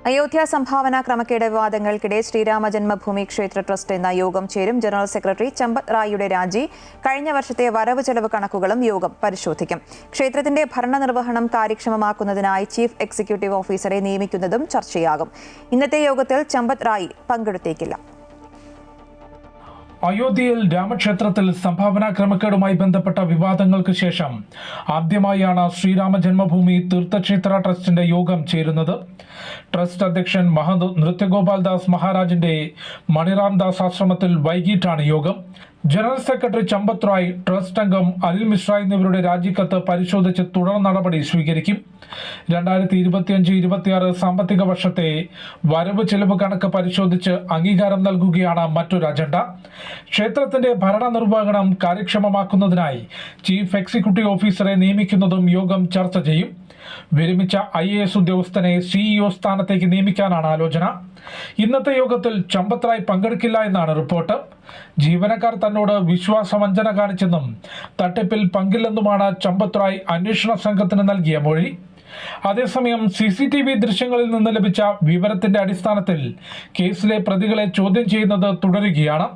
അയോധ്യ സംഭാവന ക്രമക്കേട് വിവാദങ്ങൾക്കിടെ ശ്രീരാമ ജന്മഭൂമി ക്ഷേത്ര ട്രസ്റ്റ് എന്ന യോഗം ചേരും. ജനറൽ സെക്രട്ടറി ചമ്പത് റായിയുടെ രാജി, കഴിഞ്ഞ വർഷത്തെ വരവ് ചെലവ് കണക്കുകളും യോഗം പരിശോധിക്കും. ക്ഷേത്രത്തിന്റെ ഭരണനിർവഹണം കാര്യക്ഷമമാക്കുന്നതിനായി ചീഫ് എക്സിക്യൂട്ടീവ് ഓഫീസറെ നിയമിക്കുന്നതും ചർച്ചയാകും. ഇന്നത്തെ യോഗത്തിൽ ചമ്പത് റായി പങ്കെടുത്തേക്കില്ല. അയോധ്യയിൽ രാമക്ഷേത്രത്തിൽ സംഭാവനാ ക്രമക്കേടുമായി ബന്ധപ്പെട്ട വിവാദങ്ങൾക്ക് ശേഷം ആദ്യമായാണ് ശ്രീരാമ ജന്മഭൂമി തീർത്ഥക്ഷേത്ര ട്രസ്റ്റിന്റെ യോഗം ചേരുന്നത്. ട്രസ്റ്റ് അധ്യക്ഷൻ മഹന്ത് നൃത്യഗോപാൽ ദാസ് മഹാരാജിന്റെ മണിറാം ദാസ് ആശ്രമത്തിൽ വൈകിട്ടാണ് യോഗം. General secretary Champat Rai, trust അംഗം അനിൽ മിശ്ര എന്നിവരുടെ രാജിക്കത്ത് പരിശോധിച്ച് തുടർ നടപടി സ്വീകരിക്കും. 2025-26 സാമ്പത്തിക വർഷത്തെ വരവ് ചെലവ് കണക്ക് പരിശോധിച്ച് അംഗീകാരം നൽകുകയാണ് മറ്റൊരു അജണ്ട. ക്ഷേത്രത്തിന്റെ ഭരണനിർവഹണം കാര്യക്ഷമമാക്കുന്നതിനായി ചീഫ് എക്സിക്യൂട്ടീവ് ഓഫീസറെ നിയമിക്കുന്നതും യോഗം ചർച്ച ചെയ്യും. വിരമിച്ച IAS ഉദ്യോഗസ്ഥനെ CEO സ്ഥാനത്തേക്ക് നിയമിക്കാനാണ് ആലോചന. ഇന്നത്തെ യോഗത്തിൽ ചമ്പത് റായ് പങ്കെടുക്കില്ല എന്നാണ് റിപ്പോർട്ട്. ജീവനക്കാർ തന്നോട് വിശ്വാസവഞ്ചന കാണിച്ചെന്നും തട്ടിപ്പിൽ പങ്കില്ലെന്നുമാണ് ചമ്പത് റായ് അന്വേഷണ സംഘത്തിന് നൽകിയ മൊഴി. അതേസമയം CCTV ദൃശ്യങ്ങളിൽ നിന്ന് ലഭിച്ച വിവരത്തിന്റെ അടിസ്ഥാനത്തിൽ കേസിലെ പ്രതികളെ ചോദ്യം ചെയ്യുന്നത് തുടരുകയാണ്.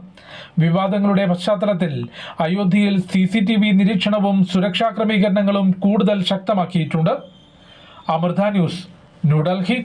വിവാദങ്ങളുടെ പശ്ചാത്തലത്തിൽ അയോധ്യയിൽ CCTV നിരീക്ഷണവും സുരക്ഷാ ക്രമീകരണങ്ങളും കൂടുതൽ ശക്തമാക്കിയിട്ടുണ്ട്. അമൃത ന്യൂസ്, ന്യൂഡൽഹി.